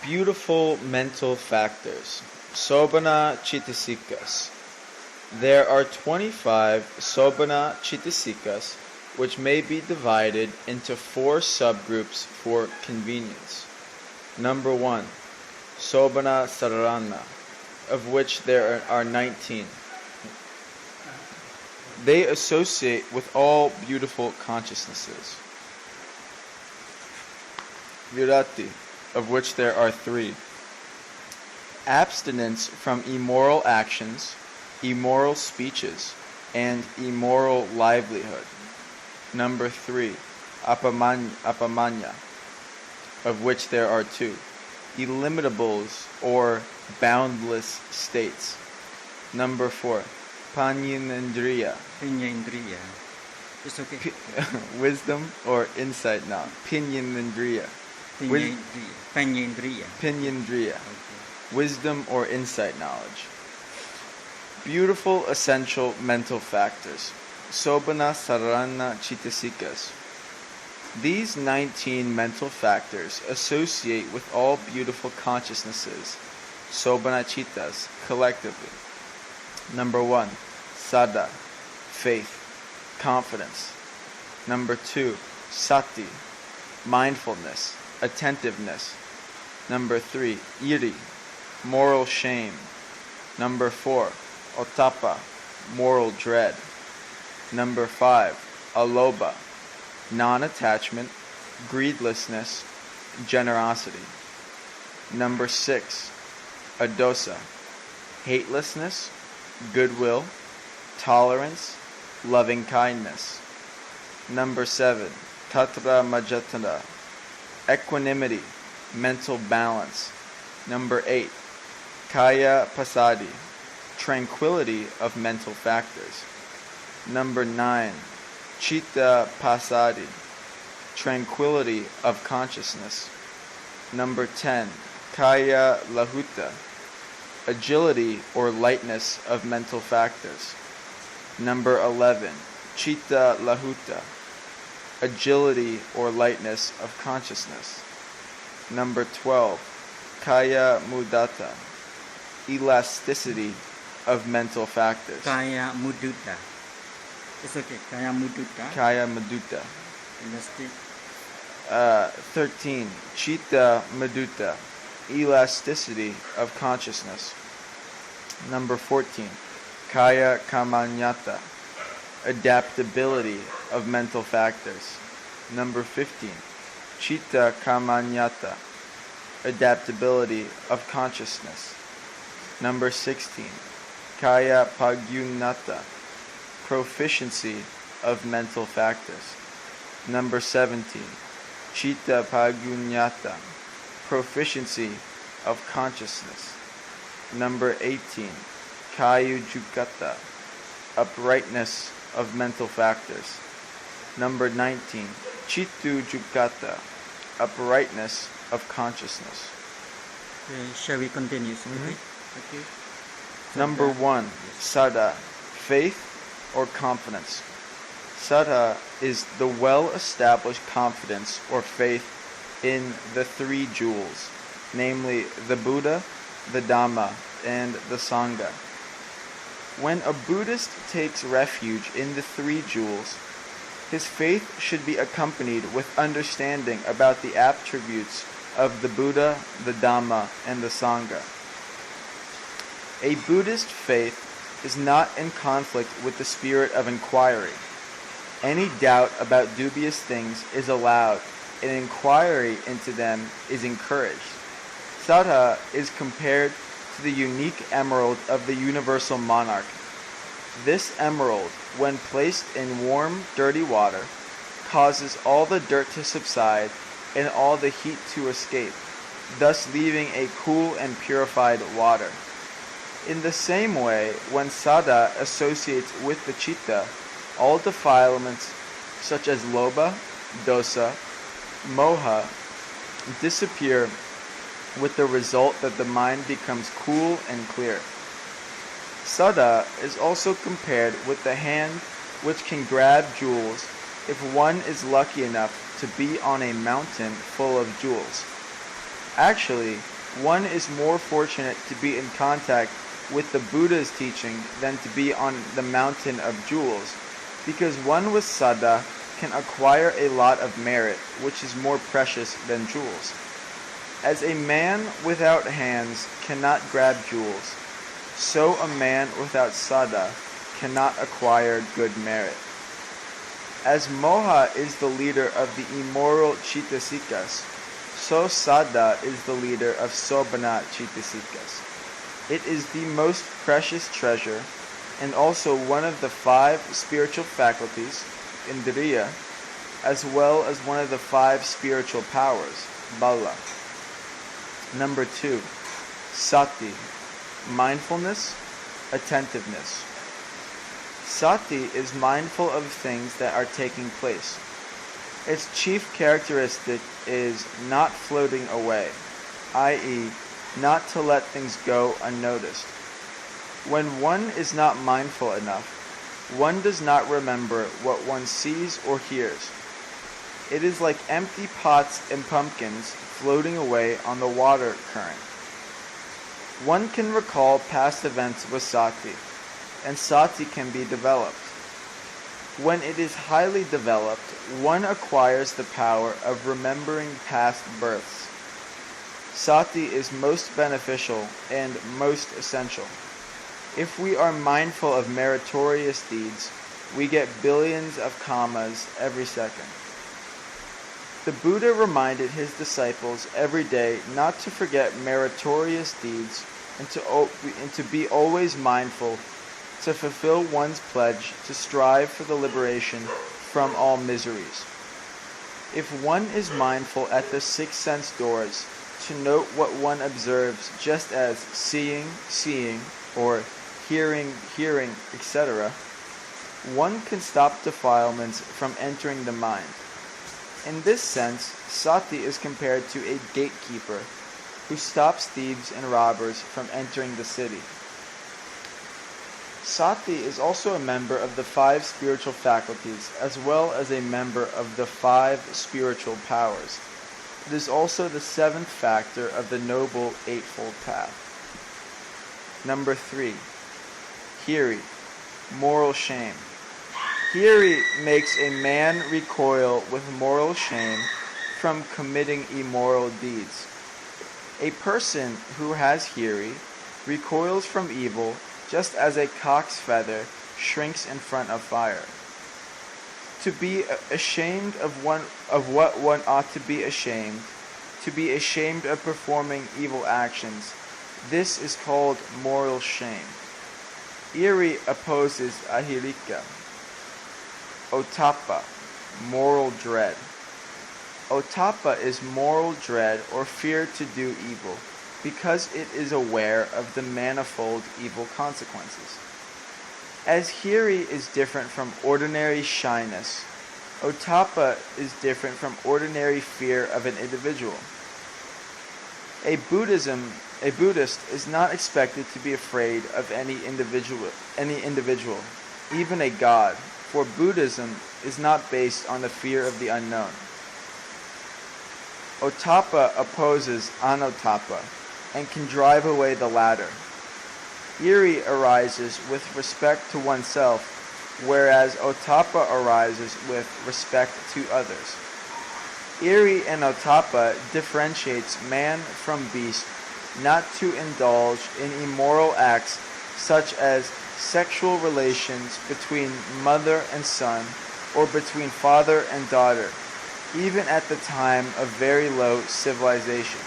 Beautiful mental factors. Sobhana Cetasikas. There are 25 Sobhana Cetasikas, which may be divided into 4 subgroups for convenience. Number 1. Sobhana Sardharrana, of which there are 19. They associate with all beautiful consciousnesses. Virati, of which there are 3. Abstinence from immoral actions, immoral speeches, and immoral livelihood. Number 3. Apamanya, of which there are 2. Illimitables or boundless states. Number 4. Panyendriya. It's okay. Wisdom or insight now. Panyendriya. Panyendriya. Okay. Wisdom or insight knowledge. Beautiful essential mental factors. Sobhana Sardharrana Cetasikas. These 19 mental factors associate with all beautiful consciousnesses, Sobhana Cittas, collectively. Number 1, Sada, faith, confidence. Number 2, Sati, mindfulness, attentiveness. Number 3, Iri, moral shame. Number 4, Otapa, moral dread. Number 5, Aloba, non-attachment, greedlessness, generosity. Number 6, Adosa, hatelessness, goodwill, tolerance, loving kindness. Number 7, Tatra Majatana, equanimity, mental balance. Number 8, Kaya Pasadi, tranquility of mental factors. Number 9, Citta Pasadi, tranquility of consciousness. Number 10, Kaya Lahuta, agility or lightness of mental factors. Number 11, Citta Lahuta, agility or lightness of consciousness. Number 12, Kaya Mudata, elasticity of mental factors. Kaya Mudutta. It's okay. Kaya Mudutta. Kaya Mudutta. Elastic. 13, Citta Mudutta, elasticity of consciousness. Number 14, Kaya Kamanyata, adaptability of mental factors. Number 15, Citta Kamanyata, adaptability of consciousness. Number 16, Kaya Pagyunata, proficiency of mental factors. Number 17, Citta Pagyunyata, proficiency of consciousness. Number 18, Kayujukata, uprightness of mental factors. Number 19, Chittujukata, uprightness of consciousness. Shall we continue? Okay. Number 1, Sada, faith or confidence. Sada is the well-established confidence or faith in the 3 jewels, namely the Buddha, the Dhamma, and the Sangha. When a Buddhist takes refuge in the 3 jewels, his faith should be accompanied with understanding about the attributes of the Buddha, the Dhamma, and the Sangha. A Buddhist faith is not in conflict with the spirit of inquiry. Any doubt about dubious things is allowed, and inquiry into them is encouraged. Sada is compared to the unique emerald of the universal monarch. This emerald, when placed in warm, dirty water, causes all the dirt to subside and all the heat to escape, thus leaving a cool and purified water. In the same way, when Sada associates with the Citta, all defilements such as Lobha, Dosa, Moha disappear, with the result that the mind becomes cool and clear. Sada is also compared with the hand which can grab jewels if one is lucky enough to be on a mountain full of jewels. Actually, one is more fortunate to be in contact with the Buddha's teaching than to be on the mountain of jewels, because one with saddha can acquire a lot of merit, which is more precious than jewels. As a man without hands cannot grab jewels, so a man without saddha cannot acquire good merit. As moha is the leader of the immoral Cetasikas, so saddha is the leader of Sobhana Cetasikas. It is the most precious treasure, and also one of the 5 spiritual faculties, indriya, as well as one of the 5 spiritual powers, bala. Number 2, sati, mindfulness, attentiveness. Sati is mindful of things that are taking place. Its chief characteristic is not floating away, i.e., not to let things go unnoticed. When one is not mindful enough, one does not remember what one sees or hears. It is like empty pots and pumpkins floating away on the water current. One can recall past events with sati, and sati can be developed. When it is highly developed, one acquires the power of remembering past births. Sati is most beneficial and most essential. If we are mindful of meritorious deeds, we get billions of kamas every second. The Buddha reminded his disciples every day not to forget meritorious deeds and to be always mindful to fulfill one's pledge to strive for the liberation from all miseries. If one is mindful at the 6 sense doors to note what one observes, just as seeing, seeing, or hearing, hearing, etc., one can stop defilements from entering the mind. In this sense, sati is compared to a gatekeeper who stops thieves and robbers from entering the city. Sati is also a member of the 5 spiritual faculties, as well as a member of the 5 spiritual powers. It is also the 7th factor of the Noble Eightfold Path. Number 3. Hiri, moral shame. Hiri makes a man recoil with moral shame from committing immoral deeds. A person who has hiri recoils from evil just as a cock's feather shrinks in front of fire. To be ashamed of what one ought to be ashamed of performing evil actions, this is called moral shame. Iri opposes ahirika. Otapa, moral dread. Otapa is moral dread or fear to do evil, because it is aware of the manifold evil consequences. As hiri is different from ordinary shyness, otapa is different from ordinary fear of an individual. A Buddhist is not expected to be afraid of any individual, even a god, for Buddhism is not based on the fear of the unknown. Otapa opposes anotapa and can drive away the latter. Iri arises with respect to oneself, whereas otapa arises with respect to others. Iri and otapa differentiates man from beast not to indulge in immoral acts such as sexual relations between mother and son or between father and daughter, even at the time of very low civilization.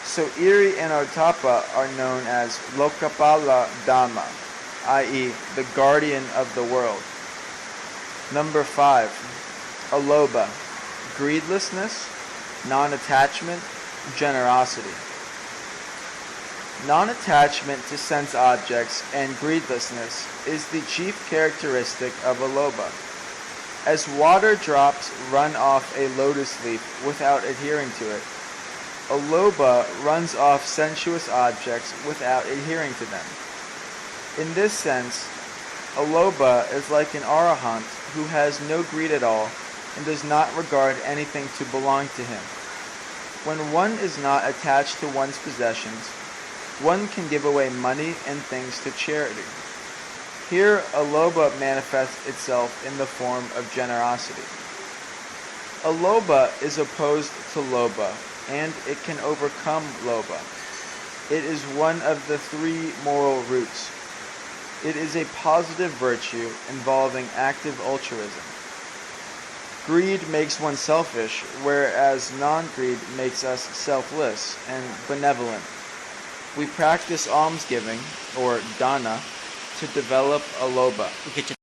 So Iri and Otapa are known as Lokapala Dhamma, i.e. the guardian of the world. Number 5. Alobha, greedlessness, non-attachment, generosity. Non-attachment to sense objects and greedlessness is the chief characteristic of alobha. As water drops run off a lotus leaf without adhering to it, alobha runs off sensuous objects without adhering to them. In this sense, alobha is like an arahant who has no greed at all and does not regard anything to belong to him. When one is not attached to one's possessions, one can give away money and things to charity. Here, a lobha manifests itself in the form of generosity. A lobha is opposed to lobha, and it can overcome lobha. It is one of the three moral roots. It is a positive virtue involving active altruism. Greed makes one selfish, whereas non-greed makes us selfless and benevolent. We practice almsgiving, or dana, to develop a lobha. Okay,